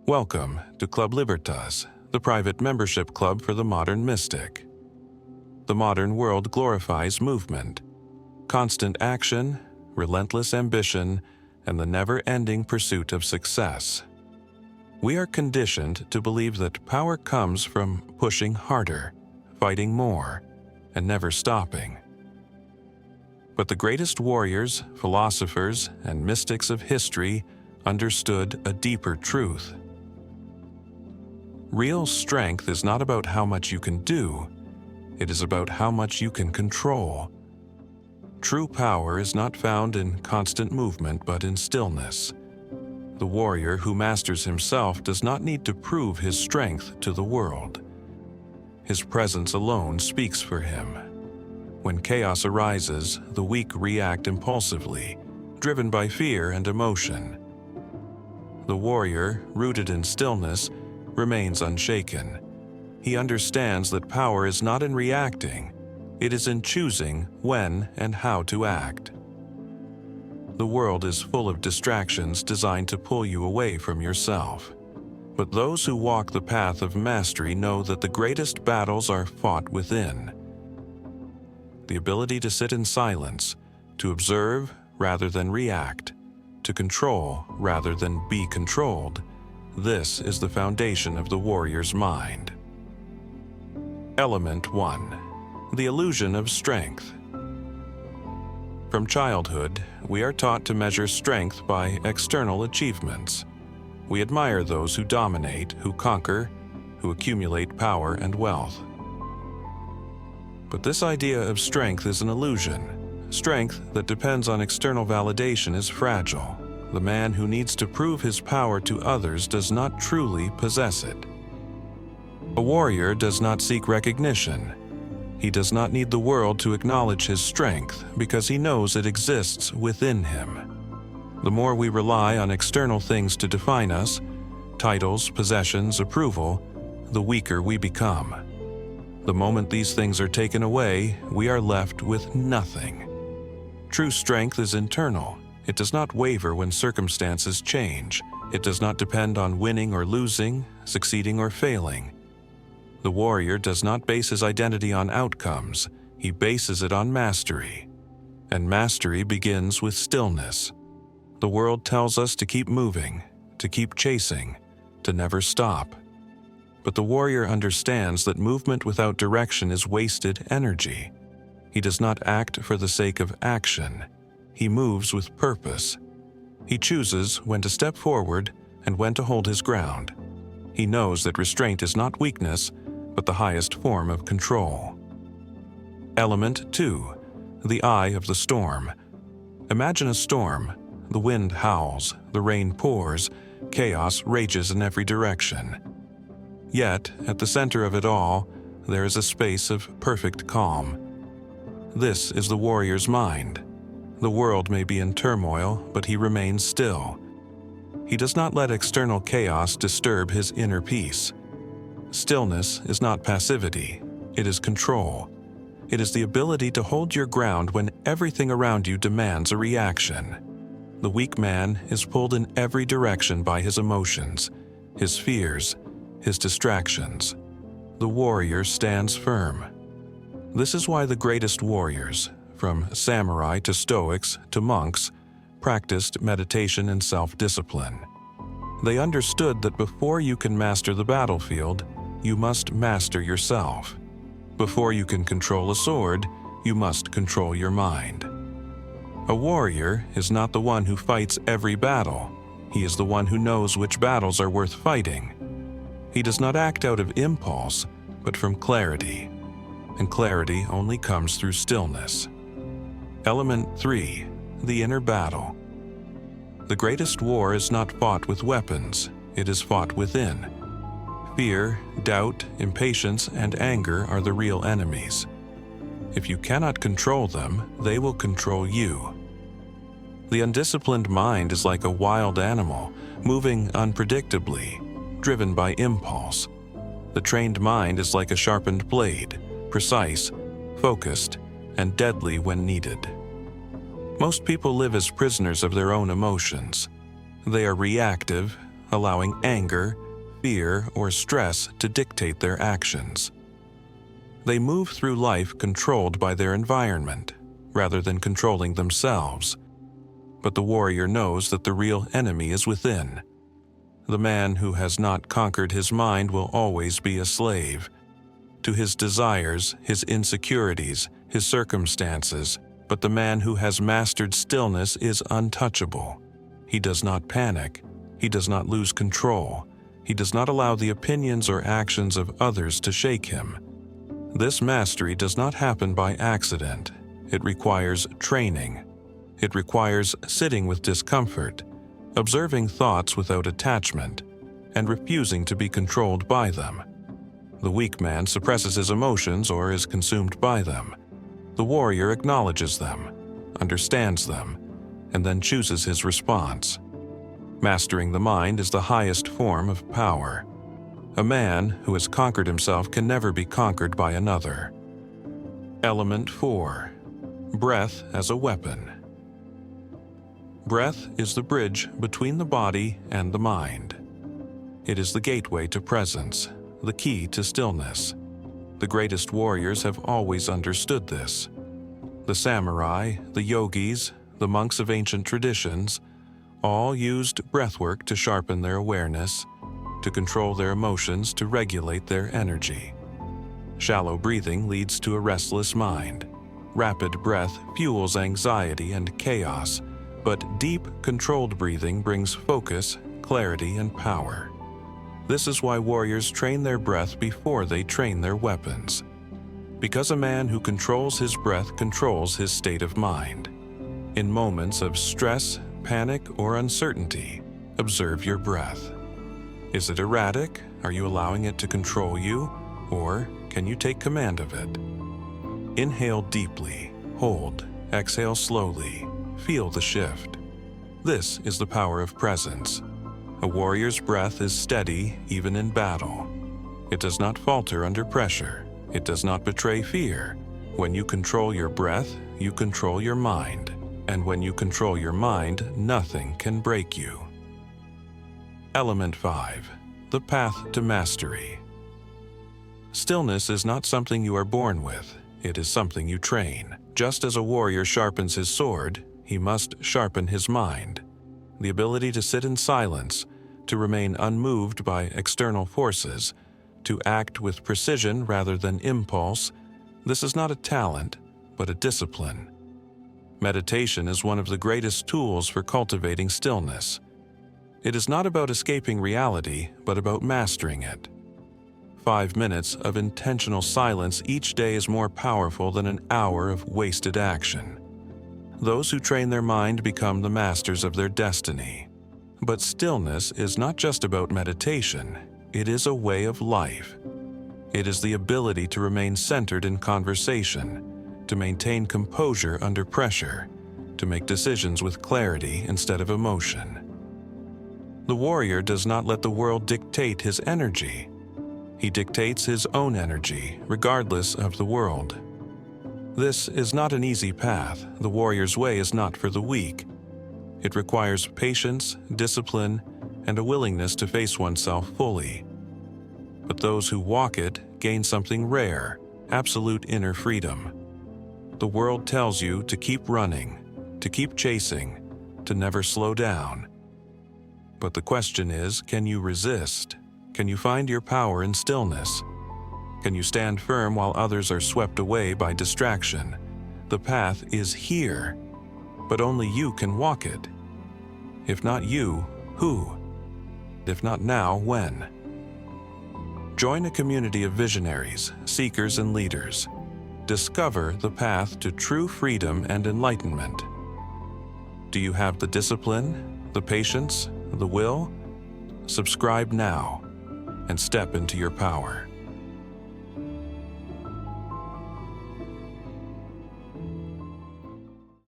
Welcome to Club Libertas, the private membership club for the modern mystic. The modern world glorifies movement, constant action, relentless ambition, and the never-ending pursuit of success. We are conditioned to believe that power comes from pushing harder, fighting more, and never stopping. But the greatest warriors, philosophers, and mystics of history understood a deeper truth. Real strength is not about how much you can do, it is about how much you can control. True power is not found in constant movement but in stillness. The warrior who masters himself does not need to prove his strength to the world. His presence alone speaks for him. When chaos arises, the weak react impulsively, driven by fear and emotion. The warrior, rooted in stillness, remains unshaken. He understands that power is not in reacting, it is in choosing when and how to act. The world is full of distractions designed to pull you away from yourself. But those who walk the path of mastery know that the greatest battles are fought within. The ability to sit in silence, to observe rather than react, to control rather than be controlled, this is the foundation of the warrior's mind. Element 1. The illusion of strength. From childhood, we are taught to measure strength by external achievements. We admire those who dominate, who conquer, who accumulate power and wealth. But this idea of strength is an illusion. Strength that depends on external validation is fragile. The man who needs to prove his power to others does not truly possess it. A warrior does not seek recognition. He does not need the world to acknowledge his strength because he knows it exists within him. The more we rely on external things to define us, titles, possessions, approval, the weaker we become. The moment these things are taken away, we are left with nothing. True strength is internal. It does not waver when circumstances change. It does not depend on winning or losing, succeeding or failing. The warrior does not base his identity on outcomes. He bases it on mastery. And mastery begins with stillness. The world tells us to keep moving, to keep chasing, to never stop. But the warrior understands that movement without direction is wasted energy. He does not act for the sake of action. He moves with purpose. He chooses when to step forward and when to hold his ground. He knows that restraint is not weakness, but the highest form of control. Element 2. The eye of the storm. Imagine a storm. The wind howls, the rain pours, chaos rages in every direction. Yet, at the center of it all, there is a space of perfect calm. This is the warrior's mind. The world may be in turmoil, but he remains still. He does not let external chaos disturb his inner peace. Stillness is not passivity, it is control. It is the ability to hold your ground when everything around you demands a reaction. The weak man is pulled in every direction by his emotions, his fears, his distractions. The warrior stands firm. This is why the greatest warriors, from samurai to stoics to monks, practiced meditation and self-discipline. They understood that before you can master the battlefield, you must master yourself. Before you can control a sword, you must control your mind. A warrior is not the one who fights every battle. He is the one who knows which battles are worth fighting. He does not act out of impulse, but from clarity. And clarity only comes through stillness. Element 3. The inner battle. The greatest war is not fought with weapons, it is fought within. Fear, doubt, impatience, and anger are the real enemies. If you cannot control them, they will control you. The undisciplined mind is like a wild animal, moving unpredictably, driven by impulse. The trained mind is like a sharpened blade, precise, focused, and deadly when needed. Most people live as prisoners of their own emotions. They are reactive, allowing anger, fear, or stress to dictate their actions. They move through life controlled by their environment, rather than controlling themselves. But the warrior knows that the real enemy is within. The man who has not conquered his mind will always be a slave to his desires, his insecurities, his circumstances. But the man who has mastered stillness is untouchable. He does not panic. He does not lose control. He does not allow the opinions or actions of others to shake him. This mastery does not happen by accident. It requires training. It requires sitting with discomfort, observing thoughts without attachment, and refusing to be controlled by them. The weak man suppresses his emotions or is consumed by them. The warrior acknowledges them, understands them, and then chooses his response. Mastering the mind is the highest form of power. A man who has conquered himself can never be conquered by another. Element 4. Breath as a weapon. Breath is the bridge between the body and the mind. It is the gateway to presence, the key to stillness. The greatest warriors have always understood this. The samurai, the yogis, the monks of ancient traditions, all used breathwork to sharpen their awareness, to control their emotions, to regulate their energy. Shallow breathing leads to a restless mind. Rapid breath fuels anxiety and chaos, but deep, controlled breathing brings focus, clarity, and power. This is why warriors train their breath before they train their weapons. Because a man who controls his breath controls his state of mind. In moments of stress, panic, or uncertainty, observe your breath. Is it erratic? Are you allowing it to control you? Or can you take command of it? Inhale deeply, hold, exhale slowly, feel the shift. This is the power of presence. A warrior's breath is steady even in battle. It does not falter under pressure. It does not betray fear. When you control your breath, you control your mind. And when you control your mind, nothing can break you. Element 5. The path to mastery. Stillness is not something you are born with. It is something you train. Just as a warrior sharpens his sword, he must sharpen his mind. The ability to sit in silence, to remain unmoved by external forces, to act with precision rather than impulse, this is not a talent, but a discipline. Meditation is one of the greatest tools for cultivating stillness. It is not about escaping reality, but about mastering it. 5 minutes of intentional silence each day is more powerful than an hour of wasted action. Those who train their mind become the masters of their destiny. But stillness is not just about meditation. It is a way of life. It is the ability to remain centered in conversation, to maintain composure under pressure, to make decisions with clarity instead of emotion. The warrior does not let the world dictate his energy. He dictates his own energy, regardless of the world. This is not an easy path. The warrior's way is not for the weak. It requires patience, discipline, and a willingness to face oneself fully. But those who walk it gain something rare, absolute inner freedom. The world tells you to keep running, to keep chasing, to never slow down. But the question is, can you resist? Can you find your power in stillness? Can you stand firm while others are swept away by distraction? The path is here, but only you can walk it. If not you, who? If not now, when? Join a community of visionaries, seekers, and leaders. Discover the path to true freedom and enlightenment. Do you have the discipline, the patience, the will? Subscribe now and step into your power.